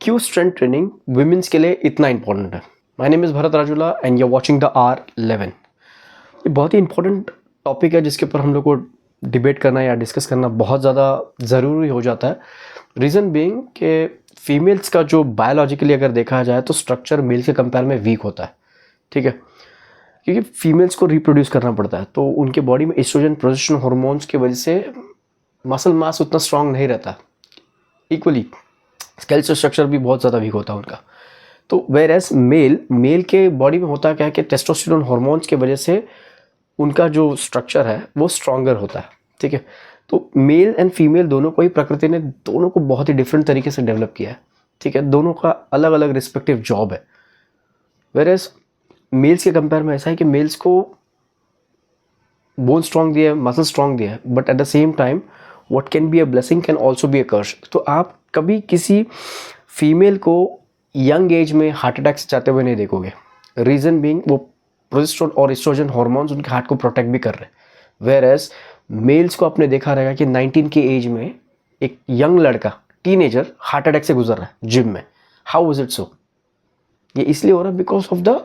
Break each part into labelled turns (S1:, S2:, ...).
S1: क्यों strength training women's के लिए इतना इंपॉर्टेंट है। My name is Bharat Rajula and you are watching the R11। ये बहुत ही इंपॉर्टेंट टॉपिक है जिसके ऊपर हम लोग को डिबेट करना या डिस्कस करना बहुत ज़्यादा ज़रूरी हो जाता है। रीज़न बीइंग कि फीमेल्स का जो बायोलॉजिकली अगर देखा जाए तो स्ट्रक्चर मेल के कंपेयर में वीक होता है, ठीक है, क्योंकि फीमेल्स को रिप्रोड्यूस करना पड़ता है तो उनके बॉडी में एस्ट्रोजन प्रोजेस्टेरोन हार्मोन्स की वजह से मसल मास उतना स्ट्रांग नहीं रहता। इक्वली स्केलेटल स्ट्रक्चर भी बहुत ज़्यादा वीक होता है उनका। तो वेयर एज मेल के बॉडी में होता क्या है कि टेस्टोस्टेरोन हार्मोन्स की वजह से उनका जो स्ट्रक्चर है वो स्ट्रांगर होता है, ठीक है। तो मेल एंड फीमेल दोनों को ही प्रकृति ने दोनों को बहुत ही डिफरेंट तरीके से डेवलप किया है, ठीक है। दोनों का अलग अलग रिस्पेक्टिव जॉब है। वेयर एज मेल्स के कंपेयर में ऐसा है कि मेल्स को बोन स्ट्रांग दिया है, मसल स्ट्रांग दिया है, but at the same time what can be a blessing can also be a curse. तो आप कभी किसी फीमेल को यंग एज में हार्ट अटैक से जाते हुए नहीं देखोगे। रीज़न बीइंग वो प्रोजेस्टेरोन और एस्ट्रोजन हार्मोन्स उनके हार्ट को प्रोटेक्ट भी कर रहे हैं। वेयर एज मेल्स को आपने देखा रहेगा कि 19 की एज में एक यंग लड़का टीनेजर हार्ट अटैक से गुजर रहा है जिम में। How is it so? ये इसलिए हो रहा है बिकॉज ऑफ द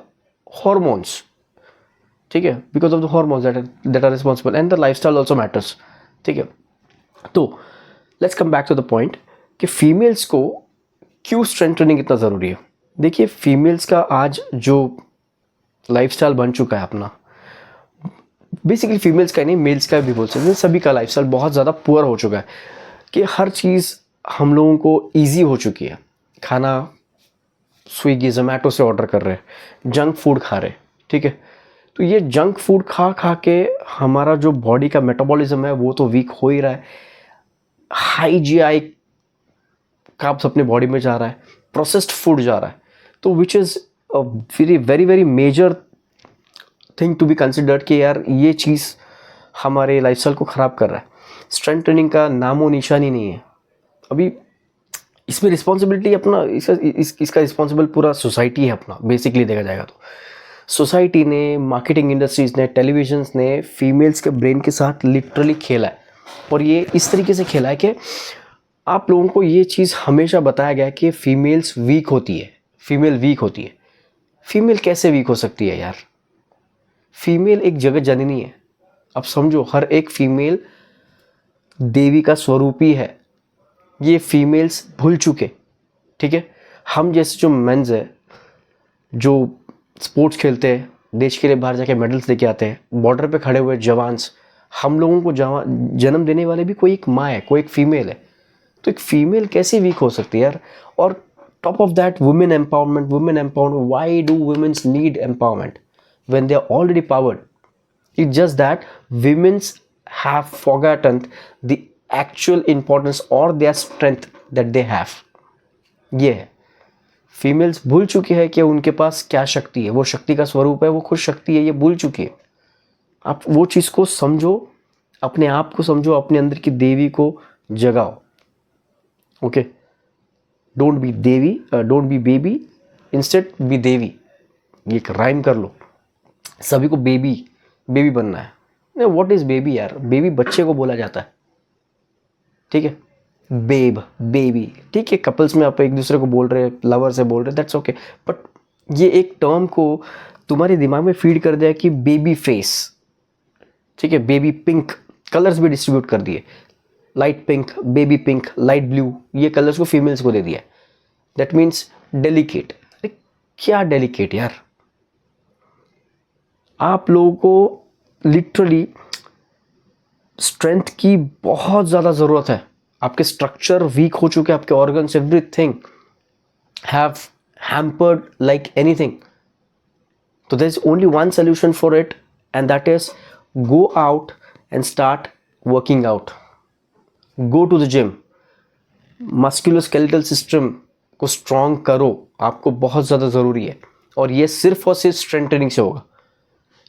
S1: हॉर्मोन्स, ठीक है, because of the hormones that are responsible and the lifestyle also matters, ठीक है। तो let's come back to the point कि फीमेल्स को क्यों स्ट्रेंथ ट्रेनिंग इतना ज़रूरी है। देखिए, फीमेल्स का आज जो लाइफस्टाइल बन चुका है अपना, बेसिकली फीमेल्स का नहीं मेल्स का भी बोल सकते हैं, सभी का लाइफस्टाइल बहुत ज़्यादा पुअर हो चुका है कि हर चीज़ हम लोगों को ईजी हो चुकी है। खाना स्विगी जोमेटो से ऑर्डर कर रहे हैं, जंक फूड खा रहे हैं, ठीक है। तो ये जंक फूड खा खा के हमारा जो बॉडी का मेटाबॉलिज्म है वो तो वीक हो ही रहा है। हाई जीआई कार्ब्स अपने बॉडी में जा रहा है, प्रोसेस्ड फूड जा रहा है, तो which is a very very very major thing to be considered कि यार ये चीज़ हमारे लाइफस्टाइल को ख़राब कर रहा है। स्ट्रेंथ ट्रेनिंग का नामो निशान ही नहीं है। अभी इसमें रिस्पॉन्सिबिलिटी अपना इसका रिस्पॉन्सिबल पूरा सोसाइटी है अपना। बेसिकली देखा जाएगा तो सोसाइटी ने, मार्केटिंग इंडस्ट्रीज़ ने, टेलीविजन्स ने फीमेल्स के ब्रेन के साथ लिटरली खेला है। और ये इस तरीके से खेला है कि आप लोगों को ये चीज़ हमेशा बताया गया है कि फीमेल्स वीक होती है, फीमेल वीक होती है। फीमेल कैसे वीक हो सकती है यार? फीमेल एक जगत जननी है। अब समझो, हर एक फीमेल देवी का स्वरूप ही है। ये फीमेल्स भूल चुके, ठीक है। हम जैसे जो मेंस है जो स्पोर्ट्स खेलते हैं, देश के लिए बाहर जाके मेडल्स लेके आते हैं, बॉर्डर पे खड़े हुए जवान्स, हम लोगों को जन्म देने वाले भी कोई एक माँ है, कोई एक फीमेल है। तो एक फीमेल कैसे वीक हो सकती है यार? और top of that women empowerment, why do womens need empowerment when they are already powered? It's just that women's have forgotten the actual importance or their strength that they have. ये है, females भूल चुकी है कि उनके पास क्या शक्ति है। वो शक्ति का स्वरूप है, वो खुद शक्ति है, ये भूल चुकी है। आप वो चीज़ को समझो, अपने आप को समझो, अपने अंदर की देवी को जगाओ। Okay, don't be devi, don't be baby, instead be devi. ये एक राइम कर लो। सभी को बेबी बनना है। व्हाट इज बेबी यार? बेबी बच्चे को बोला जाता है, ठीक है। बेबी, ठीक है। कपल्स में आप एक दूसरे को बोल रहे हैं, लवर से बोल रहे हैं, दैट्स ओके। बट ये एक टर्म को तुम्हारे दिमाग में फीड कर दिया कि बेबी फेस, ठीक है। बेबी पिंक कलर्स भी डिस्ट्रीब्यूट कर दिए, light pink, baby pink, light blue, ये कलर्स को फीमेल्स को दे दिया। That means delicate. क्या डेलिकेट यार? आप लोगों को लिटरली स्ट्रेंथ की बहुत ज़्यादा ज़रूरत है। आपके स्ट्रक्चर वीक हो चुके हैं, आपके organs, everything have hampered like anything. तो there is only one solution for it and that is go out and start working out. Go to the gym, musculoskeletal system को स्ट्रॉन्ग करो, आपको बहुत ज़्यादा ज़रूरी है। और ये सिर्फ और सिर्फ स्ट्रेंथ ट्रेनिंग से होगा।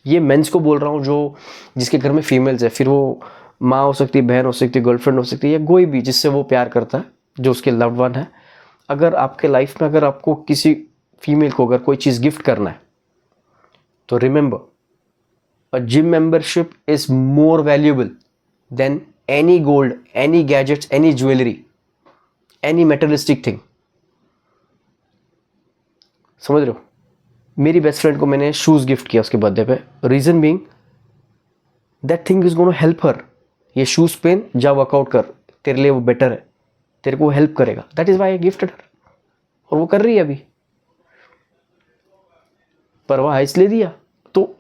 S1: ये मेंस को बोल रहा हूँ जो जिसके घर में फीमेल्स है, फिर वो माँ हो सकती है, बहन हो सकती है, गर्लफ्रेंड हो सकती है, या कोई भी जिससे वो प्यार करता है, जो उसके लव्ड वन है। अगर आपके लाइफ में अगर आपको किसी फीमेल को अगर कोई चीज़ गिफ्ट करना है तो remember, a gym membership is more valuable then any gold, any gadgets, any jewellery, any मेटलिस्टिक thing. समझ रहे हो? मेरी बेस्ट फ्रेंड को मैंने शूज़ गिफ्ट किया उसके बर्थडे पे, reason being that thing is gonna help her. ये शूज़ पहन, जा वर्कआउट कर, तेरे लिए वो बेटर है, तेरे को हेल्प करेगा। That is why I gifted her, और वो कर रही है अभी, परवाह इसलिए दिया। तो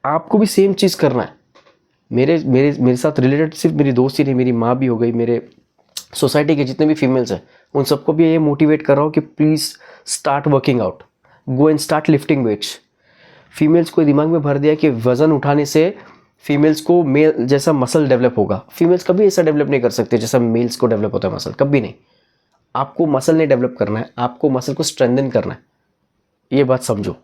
S1: आपको भी सेम चीज़ करना है। मेरे साथ रिलेटेड सिर्फ मेरी दोस्त ही नहीं, मेरी माँ भी हो गई, मेरे सोसाइटी के जितने भी फीमेल्स हैं उन सबको भी ये मोटिवेट कर रहा हूँ कि please start working out, go and start lifting weights. Females को दिमाग में भर दिया कि वज़न उठाने से फीमेल्स को मेल जैसा मसल डेवलप होगा। फीमेल्स कभी ऐसा डेवलप नहीं कर सकते जैसा मेल्स को डेवलप होता है मसल, कभी नहीं। आपको मसल नहीं डेवलप करना है, आपको मसल को स्ट्रेंथन करना है। ये बात समझो।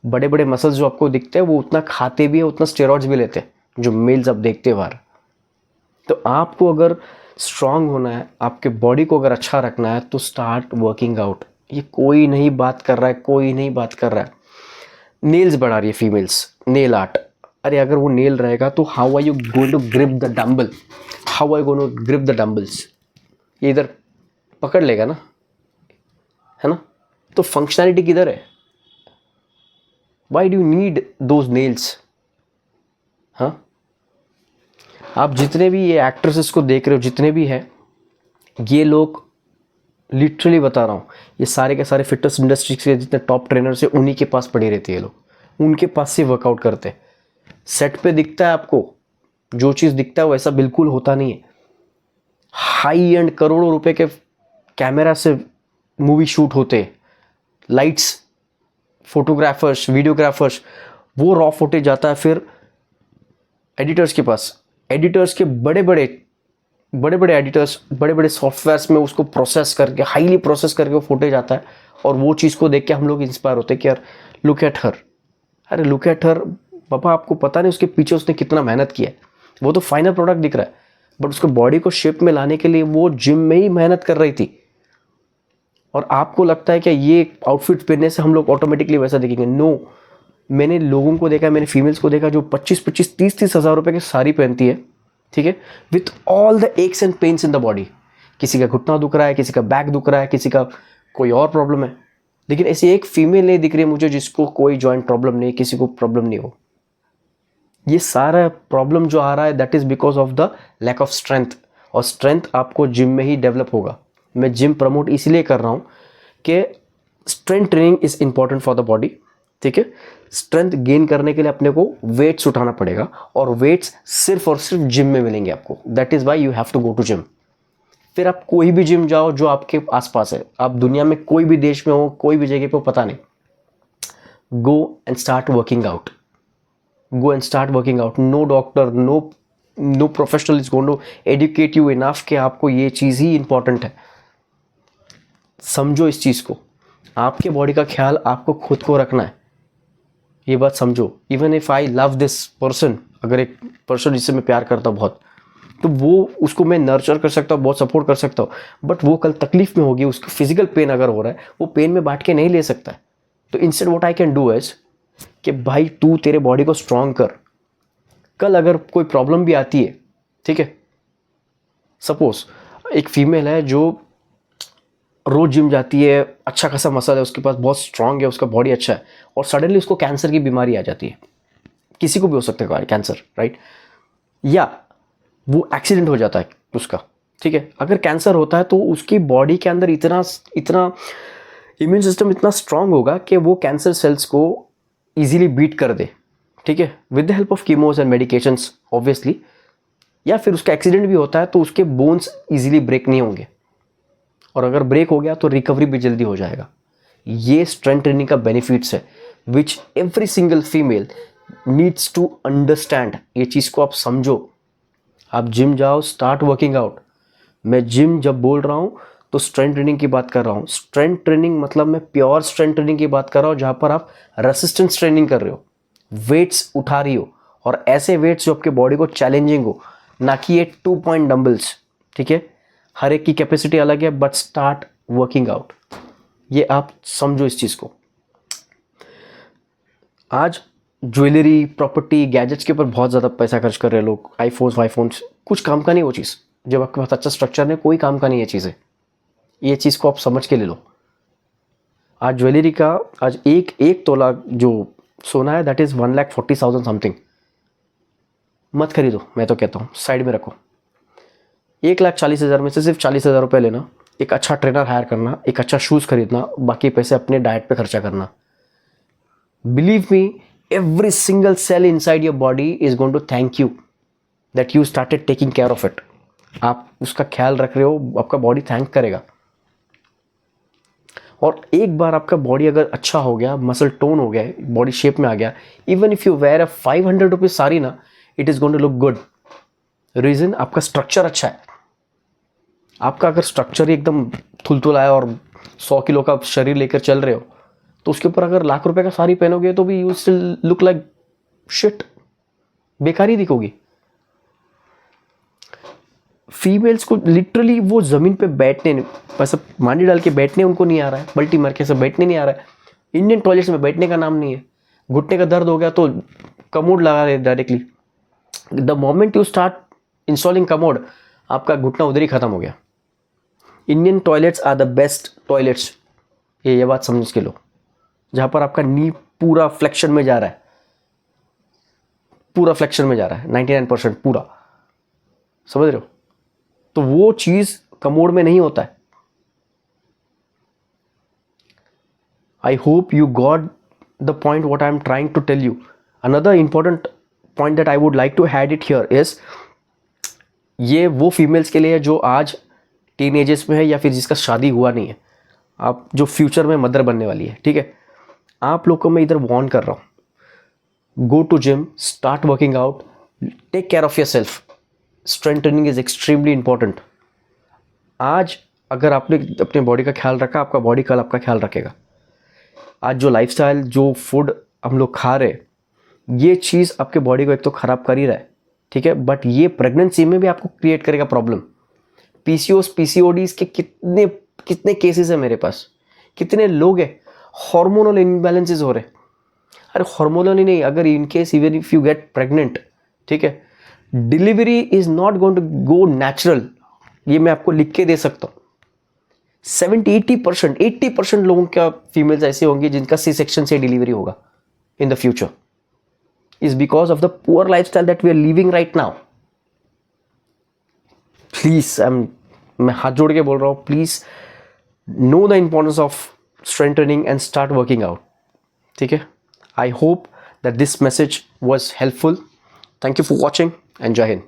S1: बड़े बड़े मसल्स जो आपको दिखते हैं वो उतना खाते भी है, उतना स्टेरॉइड्स भी लेते हैं जो मेल्स आप देखते हो बाहर। तो आपको अगर स्ट्रांग होना है, आपके बॉडी को अगर अच्छा रखना है, तो स्टार्ट वर्किंग आउट। ये कोई नहीं बात कर रहा है, कोई नहीं बात कर रहा है। नेल्स बढ़ा रही है फीमेल्स, नेल आर्ट। अरे अगर वो नेल रहेगा तो how are you going to grip the dumbbell, how are you going to grip the dumbbells? ये इधर पकड़ लेगा ना, है ना? तो फंक्शनैलिटी किधर है? Why do you need those nails? हाँ, आप जितने भी ये एक्ट्रेसेस को देख रहे हो, जितने भी हैं, ये लोग लिटरली बता रहा हूँ, ये सारे के सारे फिटनेस इंडस्ट्री के जितने टॉप ट्रेनर्स हैं उन्हीं के पास पड़ी रहती है ये लोग, उनके पास से वर्कआउट करते हैं। सेट पे दिखता है आपको, जो चीज़ दिखता है वैसा बिल्कुल होता नहीं है। हाई एंड करोड़ों रुपए के कैमरा से मूवी शूट होते, लाइट्स, फोटोग्राफर्स, वीडियोग्राफर्स, वो रॉ फुटेज जाता है फिर एडिटर्स के पास। एडिटर्स के बड़े बड़े एडिटर्स बड़े बड़े सॉफ्टवेयर्स में उसको प्रोसेस करके, हाईली प्रोसेस करके वो फुटेज आता है, और वो चीज़ को देख के हम लोग इंस्पायर होते हैं कि यार लुक एट हर। अरे लुक एट हर पापा, आपको पता नहीं उसके पीछे उसने कितना मेहनत किया है। वो तो फाइनल प्रोडक्ट दिख रहा है, बट उसको बॉडी को शेप में लाने के लिए वो जिम में ही मेहनत कर रही थी। और आपको लगता है कि ये आउटफिट पहनने से हम लोग ऑटोमेटिकली वैसा दिखेंगे? नो। मैंने लोगों को देखा, मैंने फीमेल्स को देखा जो 25-25, 30-30 हज़ार रुपये की साड़ी पहनती है, ठीक है, with all the x and pains in the body. किसी का घुटना दुख रहा है, किसी का बैक दुख रहा है, किसी का कोई और प्रॉब्लम है, लेकिन ऐसी एक फीमेल नहीं दिख रही है मुझे जिसको कोई जॉइंट प्रॉब्लम नहीं, किसी को प्रॉब्लम नहीं हो। ये सारा प्रॉब्लम जो आ रहा है that is because of the lack of strength, और स्ट्रेंथ आपको जिम में ही डेवलप होगा। मैं जिम प्रमोट इसलिए कर रहा हूँ कि strength training is important for the body, ठीक है। स्ट्रेंथ गेन करने के लिए अपने को वेट्स उठाना पड़ेगा, और वेट्स सिर्फ और सिर्फ जिम में मिलेंगे आपको। That is why you have to go to gym. फिर आप कोई भी जिम जाओ जो आपके आसपास है, आप दुनिया में कोई भी देश में हो, कोई भी जगह पे हो, पता नहीं, go and start working out. Go and start working out. No doctor, no professional is going to educate you enough कि आपको ये चीज़ ही इंपॉर्टेंट है। समझो इस चीज़ को, आपके बॉडी का ख्याल आपको खुद को रखना है, ये बात समझो। Even if I love this person, अगर एक पर्सन जिससे मैं प्यार करता हूँ बहुत, तो वो उसको मैं नर्चर कर सकता हूँ, बहुत सपोर्ट कर सकता हूँ, बट वो कल तकलीफ में होगी, उसको फिजिकल पेन अगर हो रहा है, वो पेन में बांट के नहीं ले सकता है। तो instead what I can do is कि भाई तू तेरे बॉडी को स्ट्रांग कर। कल अगर कोई प्रॉब्लम भी आती है, ठीक है, सपोज एक फीमेल है जो रोज जिम जाती है, अच्छा खासा मसल है उसके पास, बहुत स्ट्रांग है, उसका बॉडी अच्छा है, और सडनली उसको कैंसर की बीमारी आ जाती है। किसी को भी हो सकता है कैंसर, राइट? या वो एक्सीडेंट हो जाता है उसका, ठीक है। अगर कैंसर होता है तो उसकी बॉडी के अंदर इतना इम्यून सिस्टम इतना स्ट्रांग होगा कि वो कैंसर सेल्स को इजीली बीट कर दे, ठीक है, with the help of chemos and medications obviously. या फिर उसका एक्सीडेंट भी होता है तो उसके बोन्स इजीली ब्रेक नहीं होंगे, और अगर ब्रेक हो गया तो रिकवरी भी जल्दी हो जाएगा। ये स्ट्रेंथ ट्रेनिंग का बेनिफिट्स है which every single female needs to understand. ये चीज़ को आप समझो। आप जिम जाओ, स्टार्ट वर्किंग आउट। मैं जिम जब बोल रहा हूँ तो स्ट्रेंथ ट्रेनिंग की बात कर रहा हूँ। स्ट्रेंथ ट्रेनिंग मतलब मैं प्योर स्ट्रेंथ ट्रेनिंग की बात कर रहा हूँ, जहाँ पर आप रेसिस्टेंस ट्रेनिंग कर रहे हो, वेट्स उठा रही हो, और ऐसे वेट्स जो आपके बॉडी को चैलेंजिंग हो, ना कि ये 2 पॉइंट डंबल्स, ठीक है। हर एक की कैपेसिटी अलग है, बट स्टार्ट वर्किंग आउट। ये आप समझो इस चीज़ को। आज ज्वेलरी, प्रॉपर्टी, गैजेट्स के ऊपर बहुत ज़्यादा पैसा खर्च कर रहे हैं लोग। आईफोन्स, कुछ काम का नहीं वो चीज़। जब आपके पास अच्छा स्ट्रक्चर है, कोई काम का नहीं है चीज़ें। ये चीज़ को आप समझ के ले लो। आज ज्वेलरी का आज एक तोला जो सोना है दैट इज़ 1,40,000 समथिंग। मत खरीदो, मैं तो कहता हूँ साइड में रखो। 1,40,000 में से सिर्फ 40,000 रुपये लेना, एक अच्छा ट्रेनर हायर करना, एक अच्छा शूज़ खरीदना, बाकी पैसे अपने डाइट पे खर्चा करना। Believe me, every single cell inside your body is going to thank you that you started taking care of it। आप उसका ख्याल रख रहे हो, आपका बॉडी थैंक करेगा। और एक बार आपका बॉडी अगर अच्छा हो गया, मसल टोन हो गया, बॉडी शेप में आ गया, even if you wear a 500 rupees sari ना, it is going to look good. Reason, आपका स्ट्रक्चर अच्छा है। आपका अगर स्ट्रक्चर एकदम थुलथुला है और 100 किलो का शरीर लेकर चल रहे हो, तो उसके ऊपर अगर लाख रुपए का साड़ी पहनोगे तो भी you still look like shit, बेकारी दिखोगी। फीमेल्स को लिटरली वो जमीन पे बैठने, ऐसा मांडी डाल के बैठने उनको नहीं आ रहा है, बल्टी मार के सब बैठने नहीं आ रहा है। इंडियन टॉयलेट्स में बैठने का नाम नहीं है। घुटने का दर्द हो गया तो कमोड लगा रहे directly. The moment you start installing commode, आपका घुटना उधर ही खत्म हो गया। Indian toilets are the best toilets, ये बात समझ के लो, जहां पर आपका नी पूरा फ्लेक्शन में जा रहा है, पूरा फ्लेक्शन में जा रहा है 99% पूरा, समझ रहे हो? तो वो चीज कमोड में नहीं होता है। I hope you got the point what I am trying to tell you. Another important point that I would like to had it here is, ये वो फीमेल्स के लिए है जो आज टीन एजेस में है या फिर जिसका शादी हुआ नहीं है, आप जो फ्यूचर में मदर बनने वाली है, ठीक है? आप लोग को मैं इधर वार्न कर रहा हूँ, go to gym, start working out, take care of your self. Strength training is extremely important. आज अगर आपने अपने बॉडी का ख्याल रखा, आपका बॉडी कल आपका ख्याल रखेगा। आज जो लाइफस्टाइल, जो फूड हम लोग खा रहे, ये चीज़ आपके बॉडी को एक तो ख़राब कर ही रहा है, ठीक है, बट ये प्रेगनेंसी में भी आपको क्रिएट करेगा प्रॉब्लम। पीसीओस, पीसीओडीज के कितने कितने केसेस है मेरे पास, कितने लोग हैं हार्मोनल इम्बैलेंसेस हो रहे। अरे हार्मोनल ही नहीं, अगर in case even if you get pregnant, ठीक है, delivery is not going to go natural, ये मैं आपको लिख के दे सकता हूँ। 80% लोगों का फीमेल्स ऐसे होंगे जिनका सी सेक्शन से डिलीवरी होगा in the future, is because of the poor lifestyle that we are living right now. Please, मैं हाथ जोड़ के बोल रहा हूँ, please know the importance of strength training and start working out, ठीक है? I hope that this message was helpful. Thank you for watching and Jai Hind.